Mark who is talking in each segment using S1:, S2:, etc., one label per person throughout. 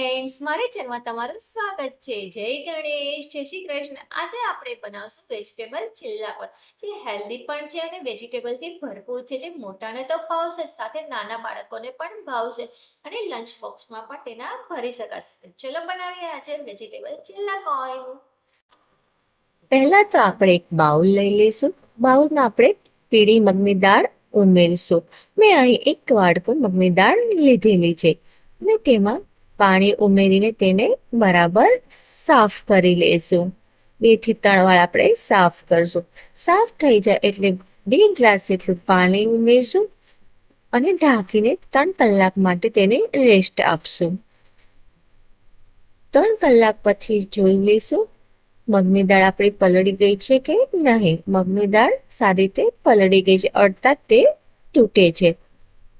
S1: Friends, મારી ચેનલમાં તમારું સ્વાગત છે. જય ગણેશ, જય શ્રી કૃષ્ણ. આજે આપણે બનાવશું વેજીટેબલ ચિલ્લા પર, જે હેલ્ધી પણ છે અને વેજીટેબલથી ભરપૂર છે, જે મોટાને તો ભાવશે, સાથે નાના બાળકોને પણ ભાવશે અને લંચ બોક્સમાં પણ તેના ભરી શકાશે. ચલો બનાવીએ આજે વેજીટેબલ ચિલ્લા કોઈન.
S2: પહેલા તો આપણે એક બાઉલ લઈ લઈશું. બાઉલમાં આપણે પીળી મગની દાળ ઉમેરીશું. મેં અહીં એક વાડકો મગની દાળ લીધેલી છે અને તેમાં પાણી ઉમેરીને તેને બરાબર સાફ કરી લઈશું. 2 થી 3 વાર આપણે સાફ કરશું. સાફ થઈ જાય એટલે 2 ગ્લાસ જેટલું પાણી ઉમેરશું અને ઢાંકીને 3 કલાક માટે તેને રેસ્ટ આપશું. 3 કલાક પછી જોઈ લઈશું મગની દાળ આપણી પલળી ગઈ છે કે નહીં. મગની દાળ સારી રીતે પલળી ગઈ છે, અડતા તે તૂટે છે.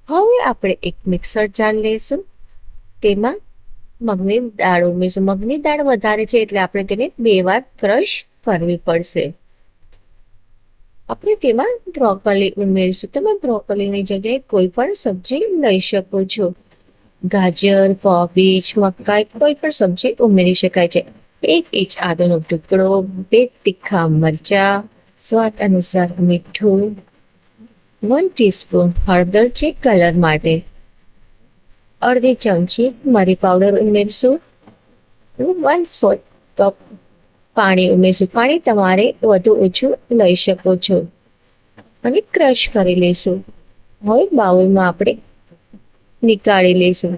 S2: હવે આપણે એક મિક્સર જાર લઈશું. તેમાં મગની દાળ ઉમેરીશું. મગની દાળ વધારે છે એટલે આપણે તેને 2 વાર ક્રશ કરવી પડશે. આપણે તેમાં બ્રોકોલી ઉમેરીશું. તમે બ્રોકોલીની જગ્યાએ કોઈ પણ સબ્જી લઈ શકો છો. ગાજર, કોબીજ, મકાઈ કોઈ પણ સબ્જી ઉમેરી શકાય છે. 1 ઇંચ આદુનો ટુકડો, 2 તીખા મરચા, સ્વાદ અનુસાર મીઠું, 1 ટીસ્પૂન હળદર છે કલર માટે, અડધી ચમચી મરી પાવડર ઉમેરશું, 1/4 કપ પાણી ઉમેરશું. પાણી તમારે વધુ ઓછું લઈ શકો છો અને ક્રશ કરી લઈશું. હવે બાઉલમાં આપણે નીકાળી લઈશું.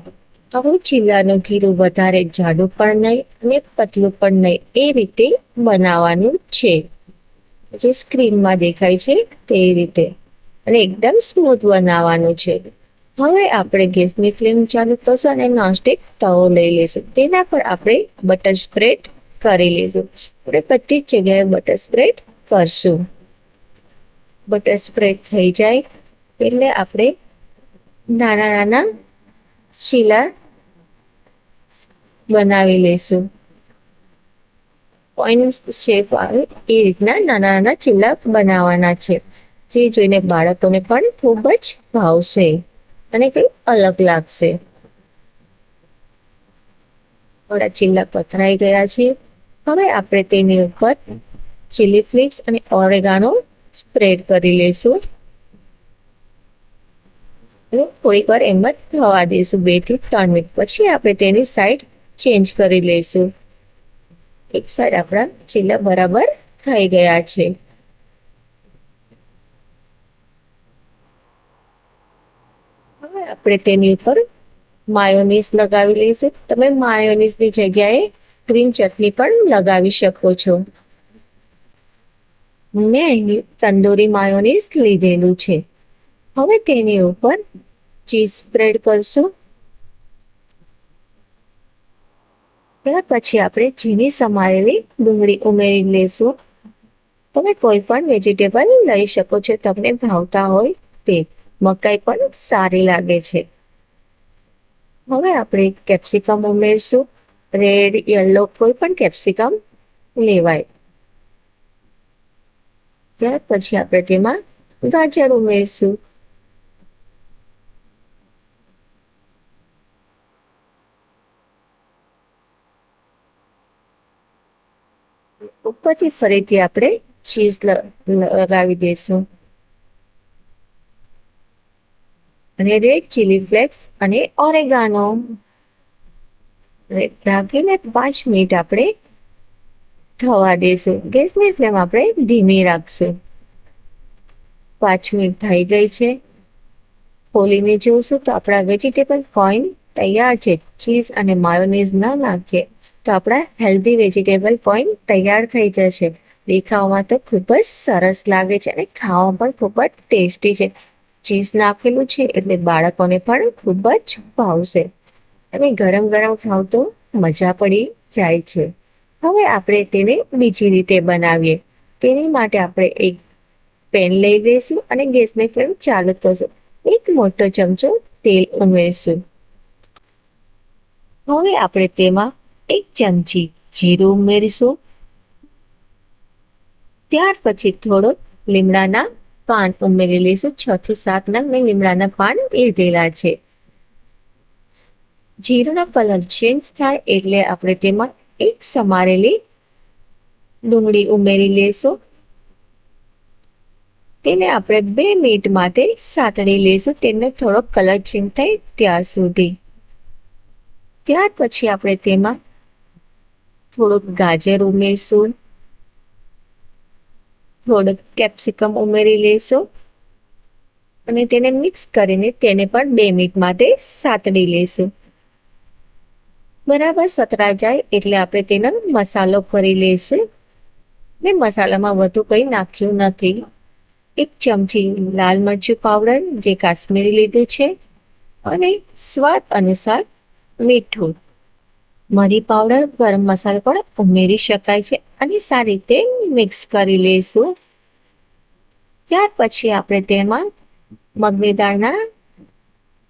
S2: આપણું ચીલાનું ખીરું વધારે જાડું પણ નહીં અને પતલું પણ નહીં, એ રીતે બનાવવાનું છે, જે સ્ક્રીનમાં દેખાય છે તે રીતે, અને એકદમ સ્મૂથ બનાવવાનું છે. હવે આપણે ગેસની ફ્લેમ ચાલુ કરશું અને નોનસ્ટિક તવો લઈ લઈશું. તેના પર આપણે બટર સ્પ્રેડ કરી લઈશું. આપણે બધી જ જગ્યાએ બટર સ્પ્રેડ કરશું. બટર સ્પ્રેડ થઈ જાય એટલે આપણે નાના નાના ચીલા બનાવી લઈશું. પોઈન્ટ શેપ આવે એ રીતના નાના નાના ચીલા બનાવવાના છે, જે જોઈને બાળકોને પણ ખૂબ જ ભાવશે અને કંઈ અલગ લાગશે. થોડા ચીલા પથરાઈ ગયા છે. હવે આપણે તેની ઉપર ચીલી ફ્લેક્સ અને ઓરેગાનો સ્પ્રેડ કરી લઈશું. થોડીક વાર એમ જ થવા દઈશું. 2 થી 3 મિનિટ પછી આપણે તેની સાઈડ ચેન્જ કરી લઈશું. એક સાઈડ આપણા ચીલા બરાબર થઈ ગયા છે. હવે આપણે તેની ઉપર માયોનીઝ લગાવી લઈશું. તમે માયોનીઝની જગ્યાએ ગ્રીન ચટણી પણ લગાવી શકો છો. મેં અહીં તંદૂરી માયોનીઝ લીધેલું છે. હવે તેની ઉપર ચીઝ સ્પ્રેડ કરશું. ત્યાર પછી આપણે ઝીણી સમારેલી ડુંગળી ઉમેરી લઈશું. તમે કોઈ પણ વેજીટેબલ લઈ શકો છો તમને ભાવતા હોય તે. મકાઈ પણ સારી લાગે છે. હવે આપણે કેપ્સિકમ ઉમેરશું. રેડ, યલો કોઈ પણ કેપ્સિકમ લેવાય. ત્યાર પછી આપણે તેમાં ગાજર ઉમેરશું. ઉપરથી ફરીથી આપણે ચીઝ લગાવી દઈશું અને રેડ ચીલી ફ્લેક્સ અને ઓરેગાનો ઢાંકીને 5 મિનિટ આપણે થવા દઈશું. ગેસની ફ્લેમ આપણે ધીમી રાખશું. 5 મિનિટ થઈ ગઈ છે. ખોલીને જોશું તો આપણા વેજીટેબલ કોઈન તૈયાર છે. ચીઝ અને માયોનીઝ ન નાખીએ તો આપણા હેલ્ધી વેજીટેબલ કોઈન તૈયાર થઈ જશે. દેખાવમાં તો ખૂબ જ સરસ લાગે છે અને ખાવામાં પણ ખૂબ જ ટેસ્ટી છે. ચીઝ નાખેલું છે એટલે બાળકોને પણ ખૂબ જ ભાવશે અને ગરમ ગરમ ખાવ તો મજા પડી જાય છે. હવે આપણે તેને બીજી રીતે બનાવીએ. તેની માટે આપણે એક પેન લઈ લઈશું અને ગેસની ફ્લેમ ચાલુ કરશું. 1 મોટો ચમચો તેલ ઉમેરીશું. હવે આપણે તેમાં 1 ચમચી જીરું ઉમેરીશું. ત્યાર પછી થોડો લીમડાના પાન ઉમેરી લઈશું. 6 થી 7 નંગ મેં લીમડાના પાન લીધેલા છે. જીરુંનો કલર ચેન્જ થાય એટલે આપણે તેમાં એક સમારેલી ડુંગળી ઉમેરી લેશું. તેને આપણે 2 મિનિટ માટે સાતળી લેશું, તેનો થોડો કલર ચેન્જ થાય ત્યાં સુધી. ત્યાર પછી આપણે તેમાં થોડુંક ગાજર ઉમેરશું, થોડુંક કેપ્સિકમ ઉમેરી લેશું અને તેને મિક્સ કરીને તેને પણ 2 મિનિટ માટે સાતળી લેશું. બરાબર સતળાઈ જાય એટલે આપણે તેનો મસાલો કરી લેશું. મેં મસાલામાં વધુ કંઈ નાખ્યું નથી. 1 ચમચી લાલ મરચું પાવડર જે કાશ્મીરી લીધું છે અને સ્વાદ અનુસાર મીઠું. મરી પાવડર, ગરમ મસાલો પણ ઉમેરી શકાય છે અને સારી રીતે મિક્સ કરી લેશું. ત્યાર પછી આપણે તેમાં મગની દાળના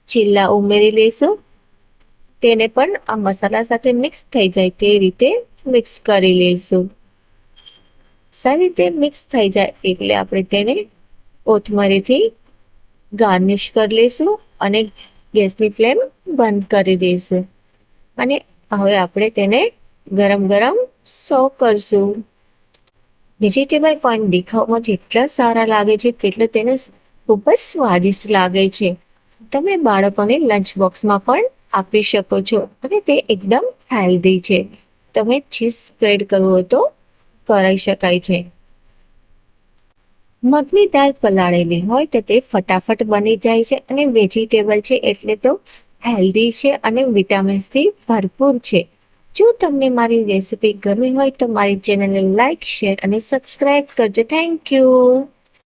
S2: ચીલા ઉમેરી લેશું. તેને પણ આ મસાલા સાથે મિક્સ થઈ જાય તે રીતે મિક્સ કરી લેશું. સારી રીતે મિક્સ થઈ જાય એટલે આપણે તેને કોથમરીથી ગાર્નિશ કરી લેશું અને ગેસની ફ્લેમ બંધ કરી દઈશું. અને હવે આપણે તેને ગરમ ગરમ સર્વ કરશું. વેજીટેબલ કોર્ન દેખાવમાં જેટલા સારા લાગે છે તેટલા તેને ખૂબ જ સ્વાદિષ્ટ લાગે છે. તમે બાળકોને લંચ બોક્સમાં પણ આપી શકો છો અને તે એકદમ હેલ્ધી છે. તમે ચીઝ સ્પ્રેડ કરવું હોય તો કરી શકાય છે. મગની દાળ પલાળેલી હોય તો તે ફટાફટ બની જાય છે અને વેજીટેબલ છે એટલે તો હેલ્ધી છે અને વિટામિન્સથી ભરપૂર છે. જો તમને મારી રેસિપી ગમી હોય તો મારી ચેનલને લાઈક, શેર અને સબસ્ક્રાઇબ કરજો. Thank you.